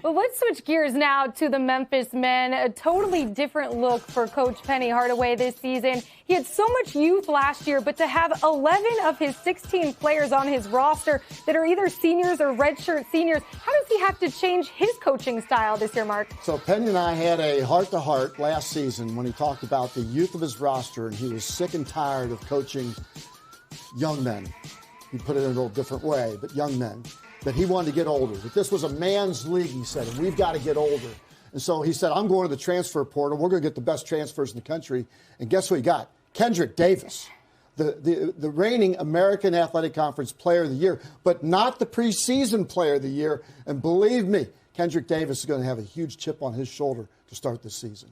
Well, let's switch gears now to the Memphis men. A totally different look for Coach Penny Hardaway this season. He had so much youth last year, but to have 11 of his 16 players on his roster that are either seniors or redshirt seniors, how does he have to change his coaching style this year, Mark? So Penny and I had a heart-to-heart last season when he talked about the youth of his roster, and he was sick and tired of coaching young men. He put it in a little different way, but young men. That he wanted to get older, that this was a man's league, he said, and we've got to get older. And so he said, I'm going to the transfer portal. We're going to get the best transfers in the country. And guess what he got? Kendric Davis, the reigning American Athletic Conference Player of the Year, but not the preseason Player of the Year. And believe me, Kendric Davis is going to have a huge chip on his shoulder to start this season.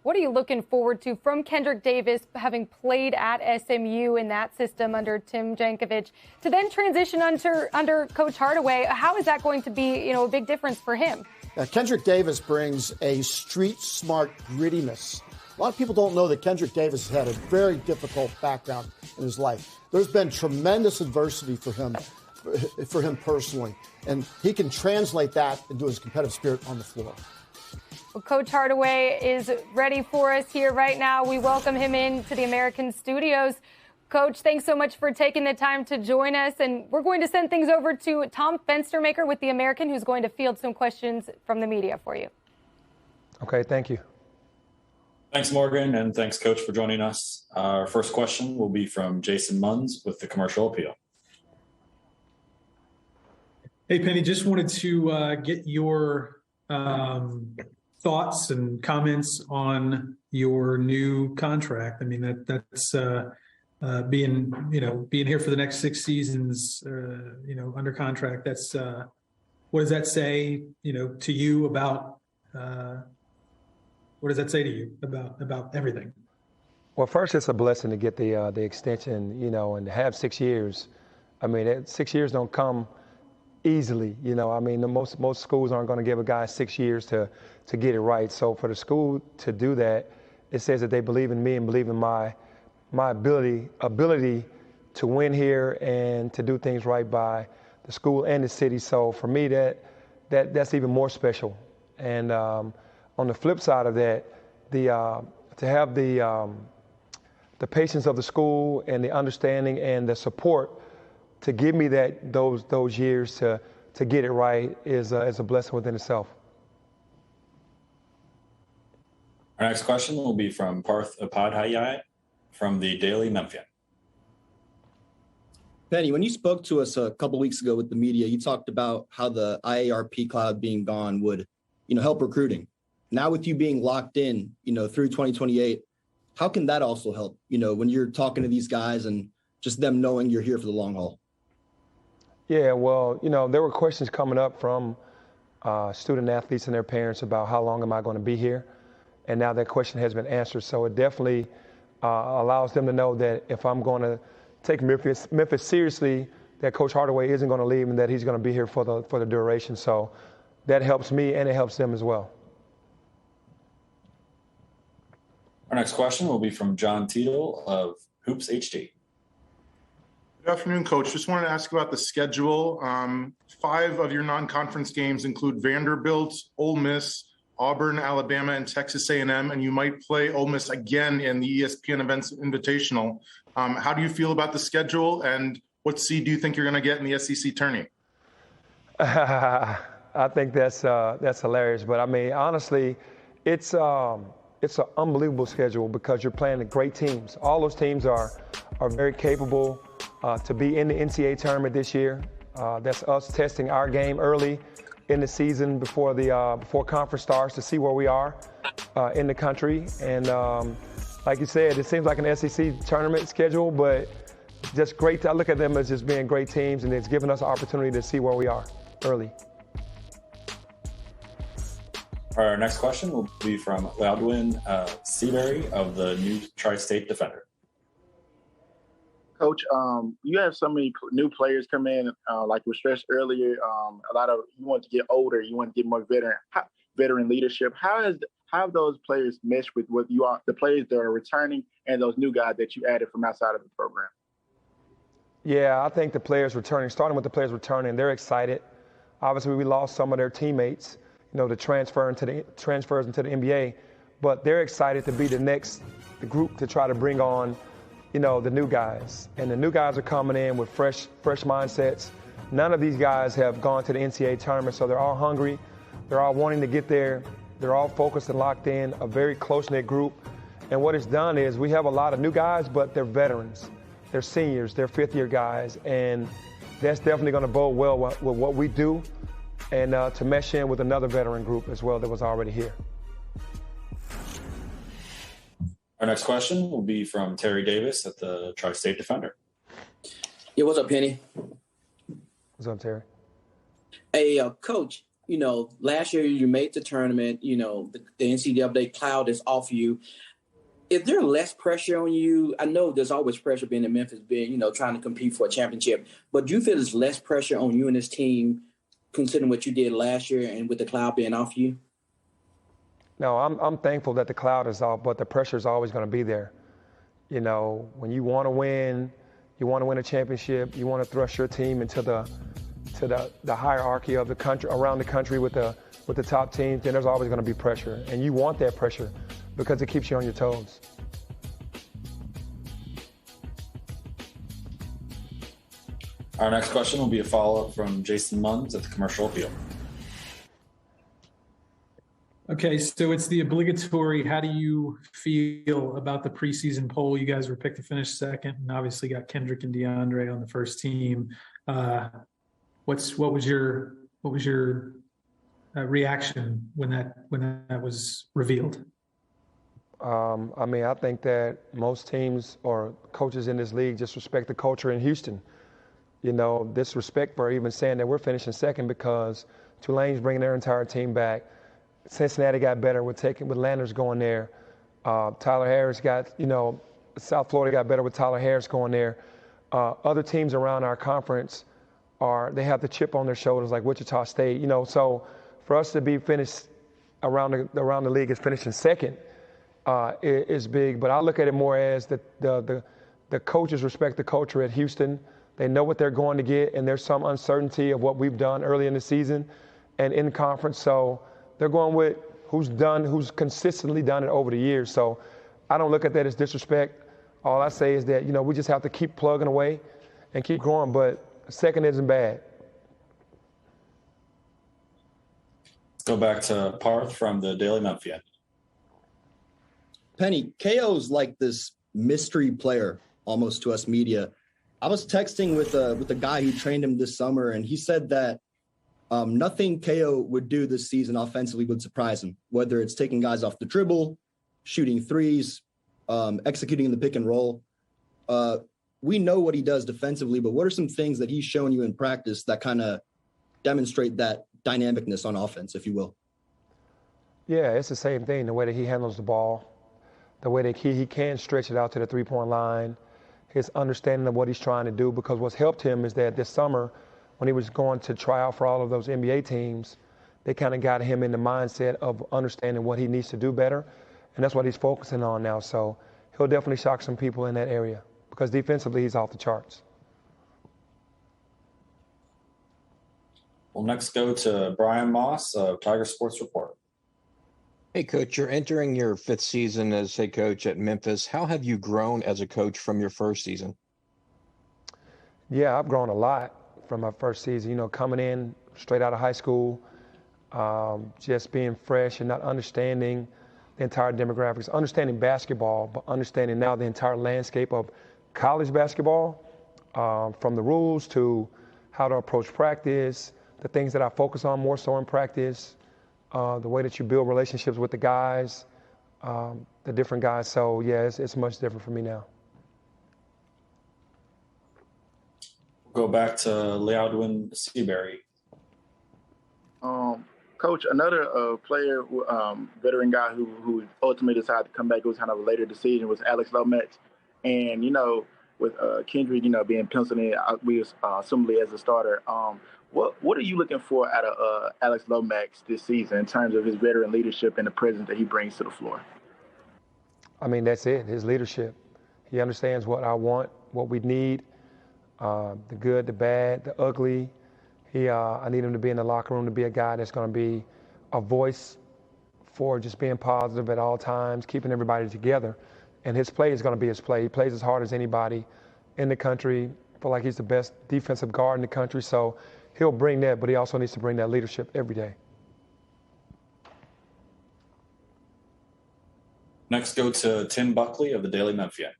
What are you looking forward to from Kendric Davis, having played at SMU in that system under Tim Jankovich, to then transition under Coach Hardaway? How is that going to be, a big difference for him? Kendric Davis brings a street-smart grittiness. A lot of people don't know that Kendric Davis has had a very difficult background in his life. There's been tremendous adversity for him personally, and he can translate that into his competitive spirit on the floor. Well, Coach Hardaway is ready for us here right now. We welcome him into the American studios. Coach, thanks so much for taking the time to join us. And we're going to send things over to Tom Fenstermaker with the American, who's going to field some questions from the media for you. Okay, thank you. Thanks, Morgan, and thanks, Coach, for joining us. Our first question will be from Jason Munz with the Commercial Appeal. Hey, Penny, just wanted to get your thoughts and comments on your new contract. I mean, that's being here for the next 6 seasons, under contract. That's what does that say, to you about what does that say to you about everything? Well, first, it's a blessing to get the extension, and to have 6 years. I mean, 6 years don't come easily, I mean, most schools aren't going to give a guy 6 years to get it right. So for the school to do that, it says that they believe in me and believe in my ability to win here and to do things right by the school and the city. So for me, that's even more special. And on the flip side of that, to have the patience of the school and the understanding and the support to give me those years to get it right is a blessing within itself. Our next question will be from Parth Upadhyay from the Daily Memphian. Penny, when you spoke to us a couple weeks ago with the media, you talked about how the IARP cloud being gone would, help recruiting. Now with you being locked in, through 2028, how can that also help, when you're talking to these guys and just them knowing you're here for the long haul? Yeah, well, there were questions coming up from student athletes and their parents about how long am I going to be here? And now that question has been answered. So it definitely allows them to know that if I'm going to take Memphis seriously, that Coach Hardaway isn't going to leave and that he's going to be here for the duration. So that helps me and it helps them as well. Our next question will be from John Teetle of Hoops HD. Good afternoon, Coach. Just wanted to ask about the schedule. 5 of your non-conference games include Vanderbilt, Ole Miss, Auburn, Alabama, and Texas A&M, and you might play Ole Miss again in the ESPN Events Invitational. How do you feel about the schedule, and what seed do you think you're going to get in the SEC tourney? I think that's hilarious, but I mean, honestly, it's an unbelievable schedule because you're playing the great teams. All those teams are very capable to be in the NCAA tournament this year. That's us testing our game early in the season before conference starts to see where we are in the country. And like you said, it seems like an SEC tournament schedule, but just great. I look at them as just being great teams, and it's given us an opportunity to see where we are early. Our next question will be from Loudwin Seabury of the New Tri-State Defender. Coach, you have so many new players come in, like we stressed earlier. You want to get older, you want to get more veteran leadership. How have those players meshed with what you are, the players that are returning, and those new guys that you added from outside of the program? Yeah, I think the players returning, starting with the players returning, they're excited. Obviously, we lost some of their teammates, the transfers into the NBA. But they're excited to be the group to try to bring on, the new guys. And the new guys are coming in with fresh mindsets. None of these guys have gone to the NCAA tournament, so they're all hungry. They're all wanting to get there. They're all focused and locked in, a very close-knit group. And what it's done is we have a lot of new guys, but they're veterans. They're seniors. They're fifth-year guys. And that's definitely going to bode well with what we do and to mesh in with another veteran group as well that was already here. Our next question will be from Terry Davis at the Tri-State Defender. Yeah, what's up, Penny? What's up, Terry? Hey, Coach, last year you made the tournament, the NCAA cloud is off you. Is there less pressure on you? I know there's always pressure being in Memphis, trying to compete for a championship, but do you feel there's less pressure on you and this team considering what you did last year and with the cloud being off you? No, I'm thankful that the cloud is off, but the pressure is always going to be there. When you want to win, you want to win a championship, you want to thrust your team into the hierarchy of the country, around the country with the top teams, then there's always going to be pressure. And you want that pressure because it keeps you on your toes. Our next question will be a follow-up from Jason Munz at the Commercial Appeal. Okay, so it's the obligatory. How do you feel about the preseason poll? You guys were picked to finish second, and obviously got Kendrick and DeAndre on the first team. What was your reaction when that was revealed? I think that most teams or coaches in this league just respect the culture in Houston. Disrespect for even saying that we're finishing second because Tulane's bringing their entire team back. Cincinnati got better with Landers going there. Tyler Harris South Florida got better with Tyler Harris going there. Other teams around our conference they have the chip on their shoulders like Wichita State. So for us to be finished around the league is finishing second is big. But I look at it more as the coaches respect the culture at Houston. They know what they're going to get, and there's some uncertainty of what we've done early in the season and in conference. So they're going with who's consistently done it over the years. So I don't look at that as disrespect. All I say is that, we just have to keep plugging away and keep growing, but second isn't bad. Let's go back to Parth from the Daily Memphian. Penny, KO's like this mystery player almost to us media. I was texting with a guy who trained him this summer, and he said that nothing KO would do this season offensively would surprise him, whether it's taking guys off the dribble, shooting threes, executing in the pick and roll. We know what he does defensively, but what are some things that he's shown you in practice that kind of demonstrate that dynamicness on offense, if you will? Yeah, it's the same thing, the way that he handles the ball, the way that he can stretch it out to the three-point line, his understanding of what he's trying to do, because what's helped him is that this summer, when he was going to try out for all of those NBA teams, they kind of got him in the mindset of understanding what he needs to do better, and that's what he's focusing on now. So he'll definitely shock some people in that area because defensively he's off the charts. We'll next go to Brian Moss of Tiger Sports Report. Hey, Coach, you're entering your fifth season as head coach at Memphis. How have you grown as a coach from your first season? Yeah, I've grown a lot from my first season. Coming in straight out of high school, just being fresh and not understanding the entire demographics, understanding basketball, but understanding now the entire landscape of college basketball, from the rules to how to approach practice, the things that I focus on more so in practice, the way that you build relationships with the guys, the different guys. So, yeah, it's much different for me now. Go back to Leodwin Seabury. Coach, another player, veteran guy who ultimately decided to come back, it was kind of a later decision, was Alex Lomax. And, with Kendrick, being penciled in, we assumably as a starter. What are you looking for out of Alex Lomax this season in terms of his veteran leadership and the presence that he brings to the floor? That's it, his leadership. He understands what I want, what we need, the good, the bad, the ugly. I need him to be in the locker room to be a guy that's going to be a voice for just being positive at all times, keeping everybody together. And his play is going to be his play. He plays as hard as anybody in the country. I feel like he's the best defensive guard in the country. So he'll bring that, but he also needs to bring that leadership every day. Next, go to Tim Buckley of the Daily Memphian.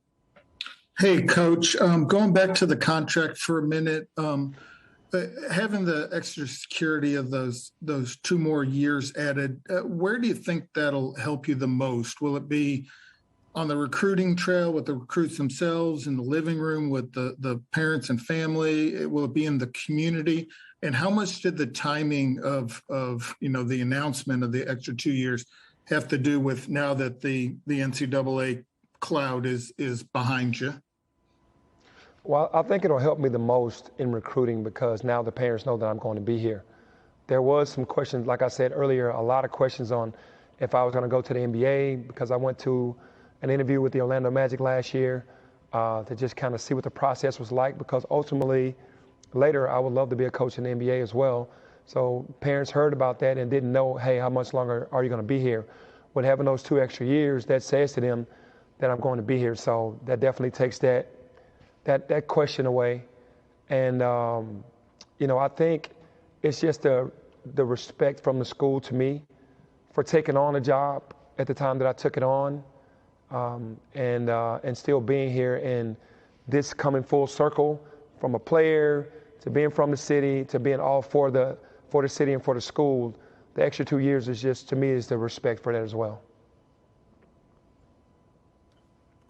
Hey, Coach. Going back to the contract for a minute, having the extra security of those 2 more years added, where do you think that'll help you the most? Will it be on the recruiting trail with the recruits themselves, in the living room with the parents and family? Will it be in the community? And how much did the timing of the announcement of the extra 2 years have to do with now that the NCAA cloud is behind you? Well, I think it'll help me the most in recruiting because now the parents know that I'm going to be here. There was some questions, like I said earlier, a lot of questions on if I was going to go to the NBA because I went to an interview with the Orlando Magic last year to just kind of see what the process was like because ultimately later I would love to be a coach in the NBA as well. So parents heard about that and didn't know, hey, how much longer are you going to be here? With having those 2 extra years, that says to them that I'm going to be here. So that definitely takes that question away. And, I think it's just the respect from the school to me for taking on a job at the time that I took it on and still being here and this coming full circle from a player to being from the city to being all for the city and for the school. The extra 2 years is just, to me, is the respect for that as well.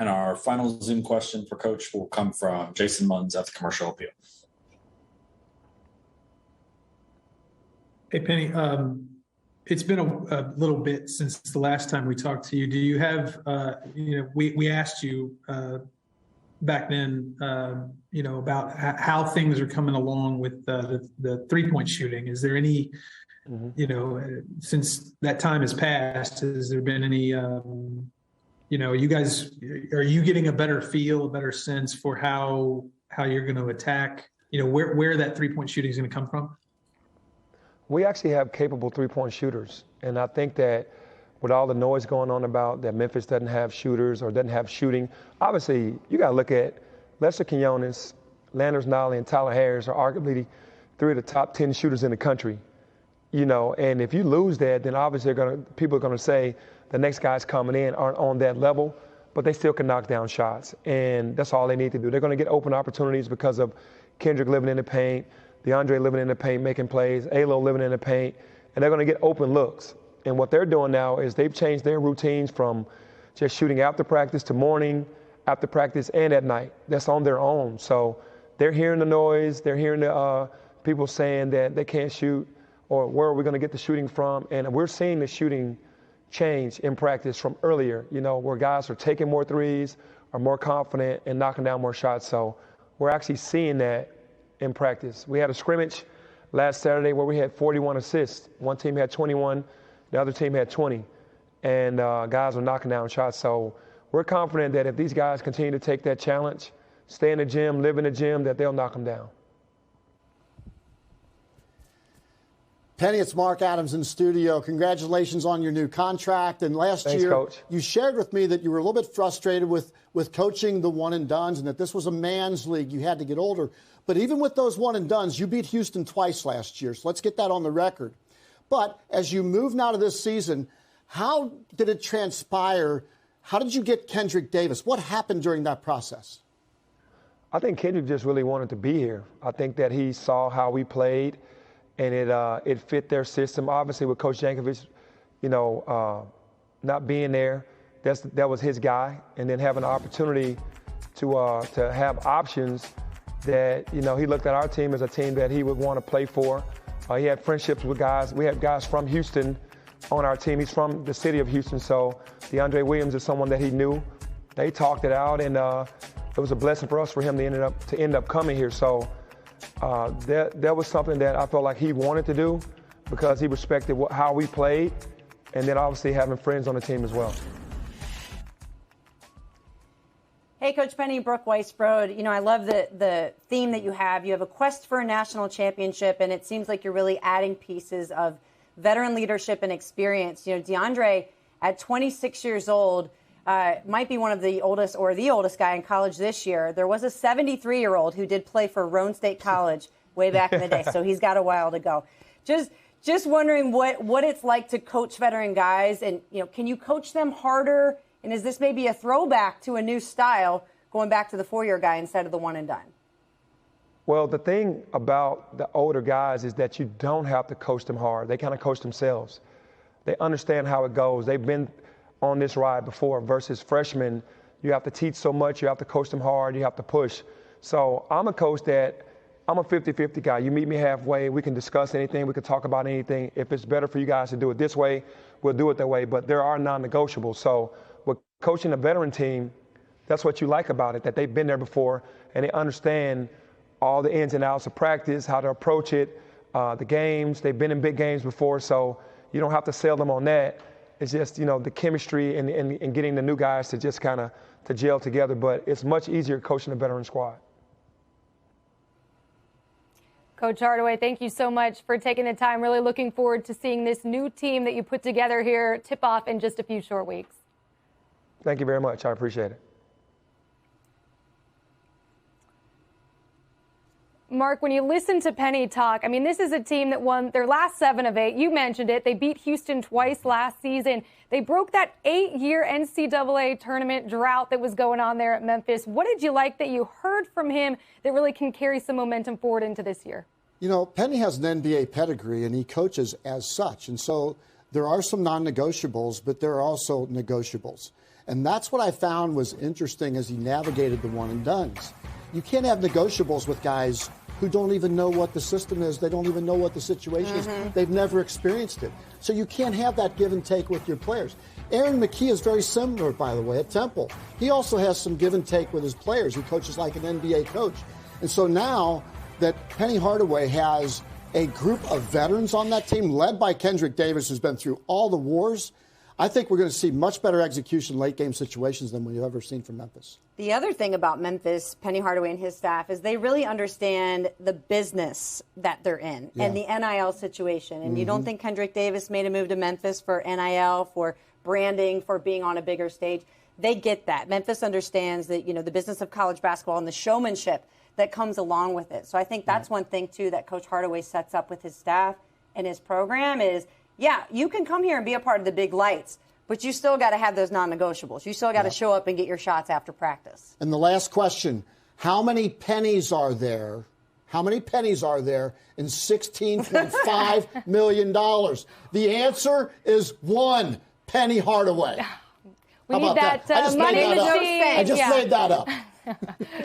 And our final Zoom question for Coach will come from Jason Munz at the Commercial Appeal. Hey, Penny, it's been a little bit since the last time we talked to you. Do you have, we asked you back then, about how things are coming along with the 3-point shooting. Is there any, since that time has passed, has there been any, you guys, are you getting a better feel, a better sense for how you're going to attack, where that 3-point shooting is going to come from? We actually have capable 3-point shooters. And I think that with all the noise going on about that Memphis doesn't have shooters or doesn't have shooting, obviously you got to look at Lester Quinones, Landers Nolley, and Tyler Harris are arguably 3 of the top 10 shooters in the country. And if you lose that, then obviously people are going to say the next guys coming in aren't on that level, but they still can knock down shots. And that's all they need to do. They're going to get open opportunities because of Kendrick living in the paint, DeAndre living in the paint, making plays, Alo living in the paint, and they're going to get open looks. And what they're doing now is they've changed their routines from just shooting after practice to morning, after practice, and at night. That's on their own. So they're hearing the noise. They're hearing the people saying that they can't shoot or where are we going to get the shooting from. And we're seeing the shooting change in practice from earlier, where guys are taking more threes, are more confident, and knocking down more shots. So we're actually seeing that in practice. We had a scrimmage last Saturday where we had 41 assists. One team had 21, the other team had 20, and guys were knocking down shots. So we're confident that if these guys continue to take that challenge, stay in the gym, live in the gym, that they'll knock them down. Penny, it's Mark Adams in studio. Congratulations on your new contract. And last year, Coach. You shared with me that you were a little bit frustrated with coaching the one-and-dones and that this was a man's league. You had to get older. But even with those one-and-dones, you beat Houston twice last year. So let's get that on the record. But as you move now to this season, how did it transpire? How did you get Kendric Davis? What happened during that process? I think Kendrick just really wanted to be here. I think that he saw how we played, and it fit their system. Obviously, with Coach Jankovic, not being there, that was his guy. And then having an opportunity to have options that, he looked at our team as a team that he would want to play for. He had friendships with guys. We had guys from Houston on our team. He's from the city of Houston, so DeAndre Williams is someone that he knew. They talked it out, and it was a blessing for us for him to end up coming here. So that was something that I felt like he wanted to do because he respected how we played, and then obviously having friends on the team as well. Hey, Coach Penny, Brooke Weisbrod. I love the theme that you have. You have a quest for a national championship, and it seems like you're really adding pieces of veteran leadership and experience. DeAndre, at 26 years old, might be one of the oldest or the oldest guy in college this year. There was a 73-year-old who did play for Roane State College way back in the day, so he's got a while to go. Just wondering what it's like to coach veteran guys, and can you coach them harder? And is this maybe a throwback to a new style, going back to the 4-year guy instead of the one and done? Well, the thing about the older guys is that you don't have to coach them hard. They kind of coach themselves. They understand how it goes. They've been on this ride before, versus freshmen. You have to teach so much. You have to coach them hard. You have to push. So I'm a coach that I'm a 50-50 guy. You meet me halfway. We can discuss anything. We can talk about anything. If it's better for you guys to do it this way, we'll do it that way. But there are non-negotiables. So with coaching a veteran team, that's what you like about it, that they've been there before and they understand all the ins and outs of practice, how to approach it, the games. They've been in big games before, so you don't have to sell them on that. It's just, the chemistry and getting the new guys to just kind of to gel together. But it's much easier coaching a veteran squad. Coach Hardaway, thank you so much for taking the time. Really looking forward to seeing this new team that you put together here tip off in just a few short weeks. Thank you very much. I appreciate it. Mark, when you listen to Penny talk, this is a team that won their last 7 of 8. You mentioned it. They beat Houston twice last season. They broke that 8-year NCAA tournament drought that was going on there at Memphis. What did you like that you heard from him that really can carry some momentum forward into this year? Penny has an NBA pedigree, and he coaches as such. And so there are some non-negotiables, but there are also negotiables. And that's what I found was interesting as he navigated the one-and-dones. You can't have negotiables with guys who don't even know what the system is. They don't even know what the situation is. They've never experienced it. So you can't have that give and take with your players. Mckee is very similar, by the way, at Temple. He also has some give and take with his players. He coaches like an NBA coach. And so now that Penny Hardaway has a group of veterans on that team, led by Kendric Davis, who's been through all the wars, I think we're going to see much better execution late-game situations than we've ever seen from Memphis. The other thing about Memphis, Penny Hardaway and his staff, is they really understand the business that they're in and the NIL situation. And you don't think Kendric Davis made a move to Memphis for NIL, for branding, for being on a bigger stage. They get that. Memphis understands that, the business of college basketball and the showmanship that comes along with it. So I think that's one thing, too, that Coach Hardaway sets up with his staff and his program is, you can come here and be a part of the big lights, but you still got to have those non-negotiables. You still got to show up and get your shots after practice. And the last question, how many pennies are there? How many pennies are there in $16.5 million? The answer is 1, Penny Hardaway. We need that money machine. I just made that up.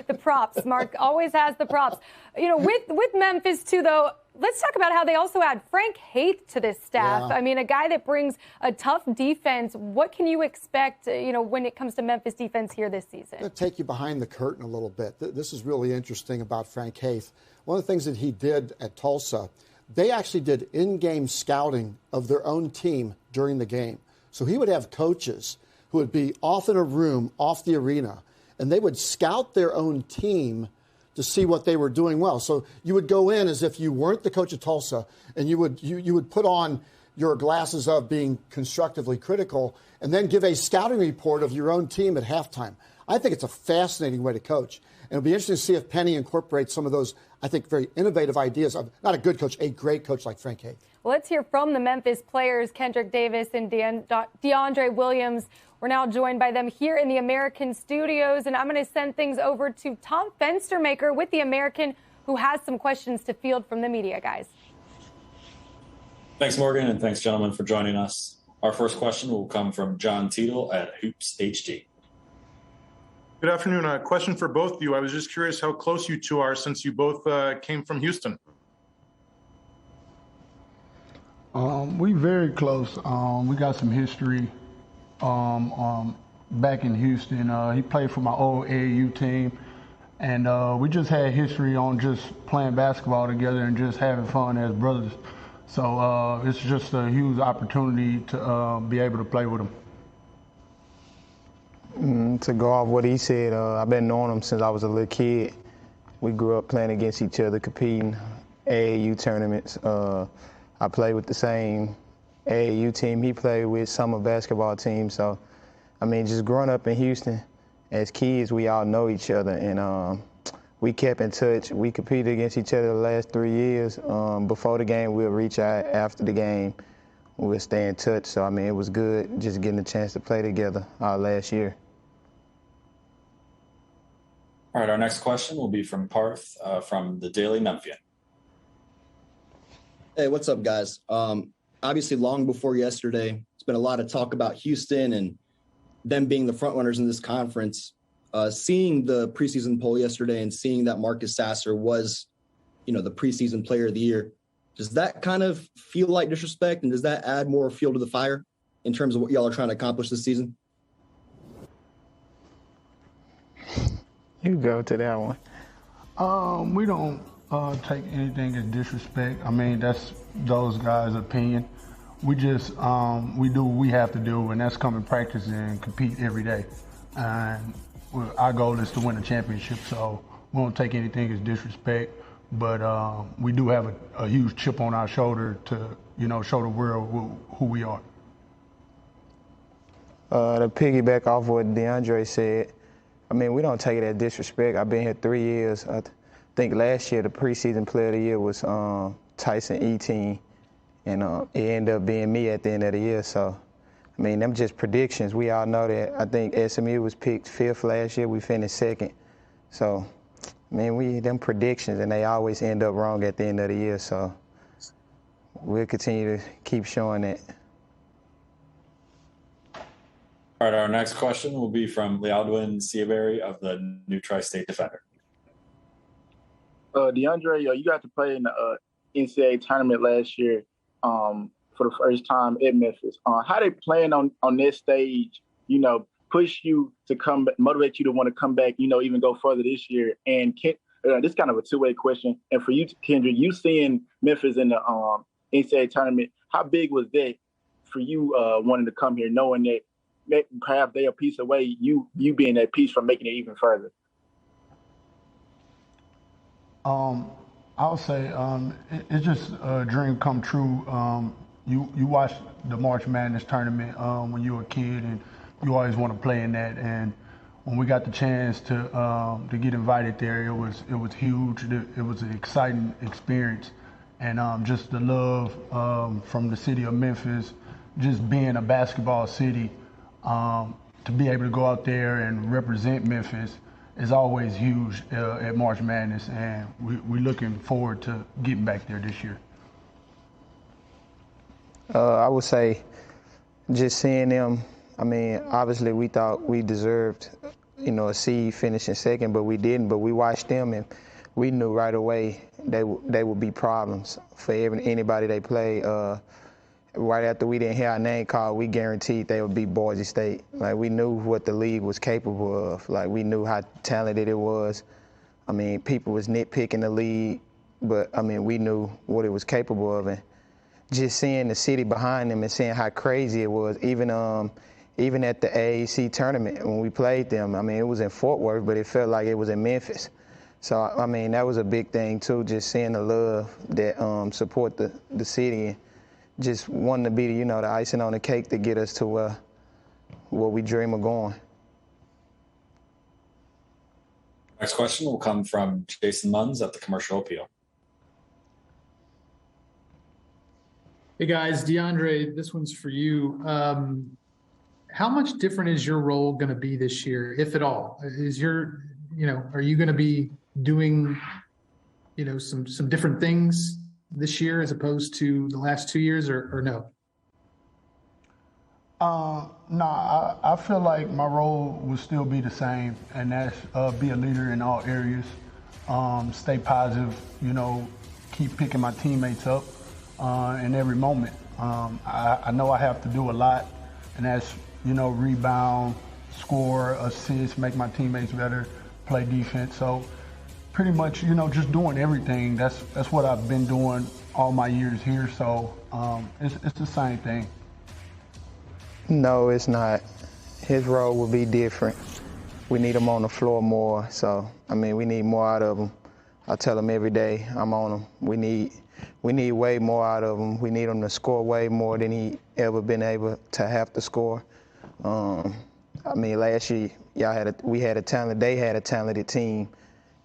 The props. Mark always has the props. With Memphis, too, though, let's talk about how they also add Frank Haith to this staff. Yeah. A guy that brings a tough defense. What can you expect, when it comes to Memphis defense here this season? I'm going to take you behind the curtain a little bit. This is really interesting about Frank Haith. One of the things that he did at Tulsa, they actually did in-game scouting of their own team during the game. So he would have coaches who would be off in a room, off the arena, and they would scout their own team to see what they were doing well. So you would go in as if you weren't the coach of Tulsa, and you would put on your glasses of being constructively critical and then give a scouting report of your own team at halftime. I think it's a fascinating way to coach. And it'll be interesting to see if Penny incorporates some of those, I think, very innovative ideas of not a good coach, a great coach like Frank Haith. Well, let's hear from the Memphis players, Kendric Davis and DeAndre Williams. We're now joined by them here in the American studios, and I'm going to send things over to Tom Fenstermaker with the American, who has some questions to field from the media, guys. Thanks, Morgan, and thanks, gentlemen, for joining us. Our first question will come from John Teetle at Hoops HG. Good afternoon. A question for both of you. I was just curious how close you two are since you both came from Houston. We very close. We got some history back in Houston. He played for my old AAU team, and we just had history on just playing basketball together and just having fun as brothers. So it's just a huge opportunity to be able to play with him. To go off what he said, I've been knowing him since I was a little kid. We grew up playing against each other, competing AAU tournaments. I played with the same AAU team. He played with summer basketball teams. So, I mean, just growing up in Houston, as kids, we all know each other, and we kept in touch. We competed against each other the last 3 years. Before the game, we'll reach out. After the game, we'll stay in touch. So, I mean, it was good just getting a chance to play together last year. All right, our next question will be from Parth from the Daily Memphian. Hey, what's up, guys? Obviously, long before yesterday, it's been a lot of talk about Houston and them being the front runners in this conference. Seeing the preseason poll yesterday and seeing that Marcus Sasser was, the preseason player of the year, does that kind of feel like disrespect, and does that add more fuel to the fire in terms of what y'all are trying to accomplish this season? You go to that one. We don't take anything as disrespect. I mean, that's those guys' opinion. We just we do what we have to do, and that's come and practice and compete every day. And our goal is to win a championship, so we won't take anything as disrespect. But we do have a huge chip on our shoulder to show the world who we are. To piggyback off what DeAndre said, I mean, we don't take it as disrespect. I've been here 3 years. I think last year the preseason player of the year was Tyson Eteen, and it ended up being me at the end of the year. So, I mean, them just predictions. We all know that. I think SMU was picked 5th last year. We finished 2nd. So, I mean, them predictions, and they always end up wrong at the end of the year. So, we'll continue to keep showing that. All right, our next question will be from Lealdwin Seabury of the New Tri-State Defender. DeAndre, you got to play in the NCAA tournament last year for the first time at Memphis. How they playing on this stage, push you to come, motivate you to want to come back, even go further this year? And this is kind of a two-way question. And for you, Kendrick, you seeing Memphis in the NCAA tournament, how big was that for you wanting to come here, knowing that perhaps they a piece away, you being that piece from making it even further? I would say it's just a dream come true. You watch the March Madness tournament when you were a kid, and you always want to play in that. And when we got the chance to get invited there, it was huge. It was an exciting experience, and just the love from the city of Memphis, just being a basketball city. To be able to go out there and represent Memphis is always huge at March Madness, and we're looking forward to getting back there this year. I would say just seeing them, I mean, obviously we thought we deserved, a seed finishing 2nd, but we didn't. But we watched them, and we knew right away they would be problems for anybody they play. Right after we didn't hear our name called, we guaranteed they would beat Boise State. Like, we knew what the league was capable of. Like, we knew how talented it was. I mean, people was nitpicking the league, but, I mean, we knew what it was capable of. And just seeing the city behind them and seeing how crazy it was, even at the AAC tournament when we played them, I mean, it was in Fort Worth, but it felt like it was in Memphis. So, I mean, that was a big thing, too, just seeing the love that support the city. And just wanting to be, the icing on the cake to get us to where we dream of going. Next question will come from Jason Munz at the Commercial Appeal. Hey guys, DeAndre, this one's for you. How much different is your role going to be this year, if at all? Are you going to be doing, some different things this year as opposed to the last 2 years, or no? No, I feel like my role will still be the same, and that's be a leader in all areas, stay positive, keep picking my teammates up in every moment. I know I have to do a lot, and that's, rebound, score, assist, make my teammates better, play defense. So pretty much, just doing everything. That's what I've been doing all my years here. So it's the same thing. No, it's not. His role will be different. We need him on the floor more. So, I mean, we need more out of him. I tell them every day I'm on them. We need way more out of him. We need him to score way more than he ever been able to have to score. I mean, last year they had a talented team,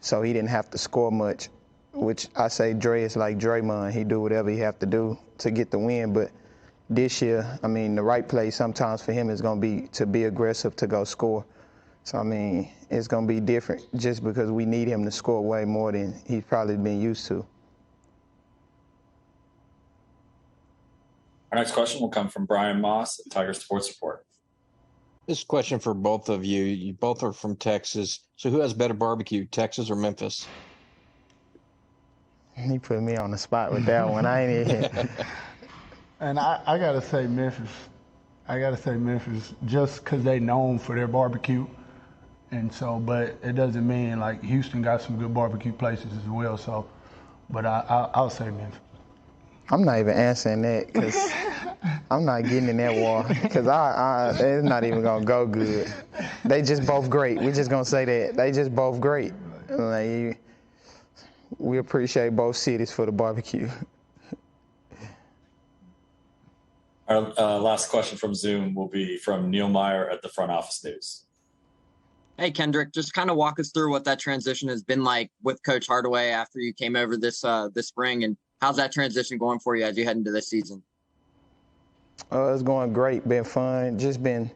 so he didn't have to score much, which I say Dre is like Draymond. He do whatever he have to do to get the win. But this year, I mean, the right play sometimes for him is going to be to be aggressive to go score. So, I mean, it's going to be different just because we need him to score way more than he's probably been used to. Our next question will come from Brian Moss at Tiger Sports Report. This question for both of you. You both are from Texas. So who has better barbecue, Texas or Memphis? He put me on the spot with that one. I ain't even. And I got to say Memphis. Just because they known for their barbecue. And so, but it doesn't mean like Houston got some good barbecue places as well. So, but I'll say Memphis. I'm not even answering that because I'm not getting in that war because it's not even going to go good. They just both great. We're just going to say that. They just both great. Like, we appreciate both cities for the barbecue. Our last question from Zoom will be from Neil Meyer at the Front Office News. Hey, Kendrick, just kind of walk us through what that transition has been like with Coach Hardaway after you came over this spring, and how's that transition going for you as you head into this season? It's going great. Been fun. Just being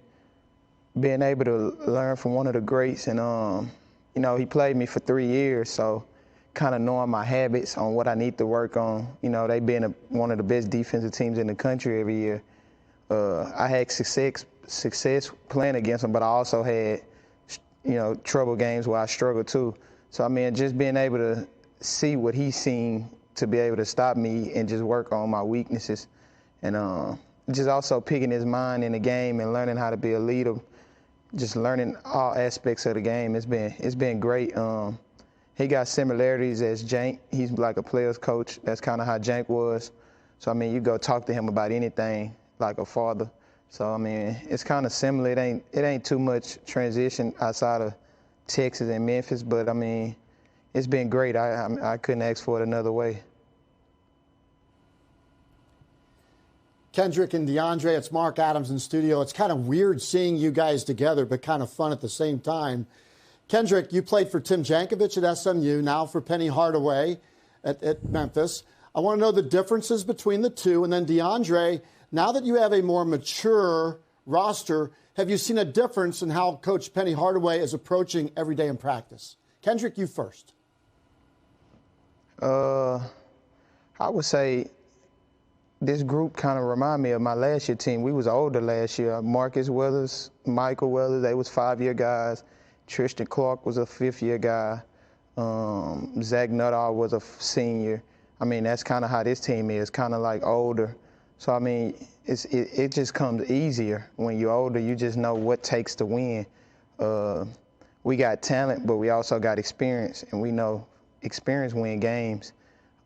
able to learn from one of the greats, and he played me for 3 years, so kind of knowing my habits on what I need to work on. They being one of the best defensive teams in the country every year. I had success playing against them, but I also had trouble games where I struggled too. So I mean, just being able to see what he's seen to be able to stop me and just work on my weaknesses, and just also picking his mind in the game and learning how to be a leader. Just learning all aspects of the game. It's been great. He got similarities as Jank. He's like a player's coach. That's kind of how Jank was. So, I mean, you go talk to him about anything like a father. So, I mean, it's kind of similar. It ain't too much transition outside of Texas and Memphis, but, I mean, it's been great. I couldn't ask for it another way. Kendrick and DeAndre, it's Mark Adams in studio. It's kind of weird seeing you guys together, but kind of fun at the same time. Kendrick, you played for Tim Jankovich at SMU, now for Penny Hardaway at Memphis. I want to know the differences between the two. And then DeAndre, now that you have a more mature roster, have you seen a difference in how Coach Penny Hardaway is approaching every day in practice? Kendrick, you first. I would say this group kind of remind me of my last year team. We was older last year. Marcus Weathers, Michael Weathers, they was 5-year guys. Tristan Clark was a 5th-year guy. Zach Nuttall was a senior. I mean, that's kind of how this team is, kind of like older. So, I mean, it just comes easier. When you're older, you just know what takes to win. We got talent, but we also got experience, and we know experience win games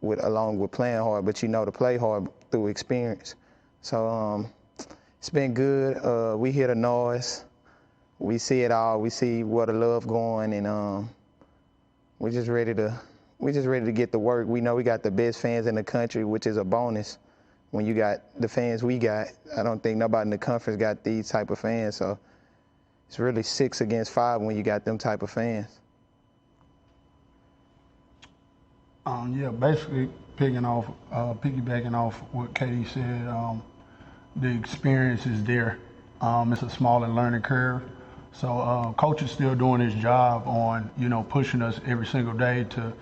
along with playing hard, but you know to play hard through experience. So it's been good. We hear the noise. We see it all. We see where the love going, and we're just ready to get to work. We know we got the best fans in the country, which is a bonus. When you got the fans we got, I don't think nobody in the conference got these type of fans. So it's really 6 against 5 when you got them type of fans. Yeah, basically piggybacking off what Katie said, the experience is there. It's a smaller learning curve. So coach is still doing his job on, pushing us every single day to,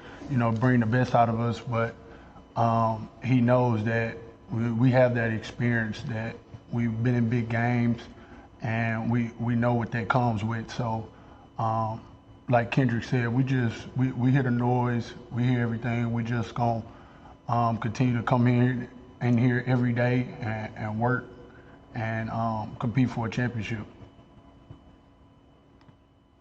bring the best out of us. But he knows that we have that experience, that we've been in big games, and we know what that comes with. So like Kendrick said, we hear the noise, we hear everything. We just gonna continue to come in here every day and work and compete for a championship.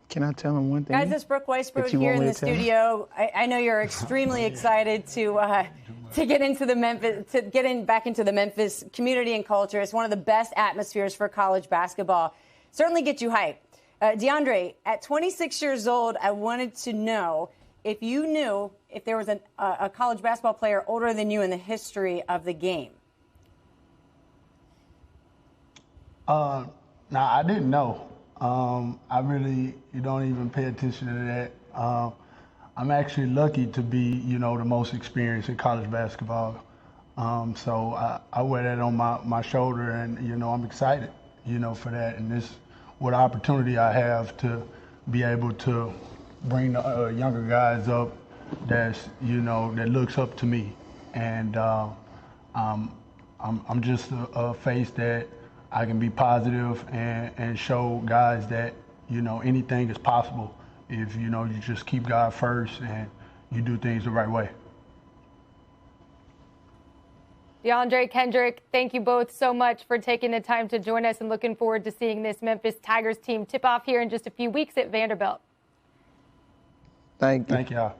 Can I tell him one thing? Guys, it's Brooke Weisbrod here in the studio. I know you're extremely excited to get into the Memphis, back into the Memphis community and culture. It's one of the best atmospheres for college basketball. Certainly get you hyped. DeAndre, at 26 years old, I wanted to know if you knew if there was a college basketball player older than you in the history of the game? Now, I didn't know. You don't even pay attention to that. I'm actually lucky to be, the most experienced in college basketball. So I wear that on my shoulder, and, I'm excited, for that. And this, what opportunity I have to be able to bring the younger guys up that's, that looks up to me. And I'm just a face that I can be positive and show guys that, anything is possible if, you just keep God first and you do things the right way. Deandre Kendrick, thank you both so much for taking the time to join us and looking forward to seeing this Memphis Tigers team tip off here in just a few weeks at Vanderbilt. Thank you. Thank y'all.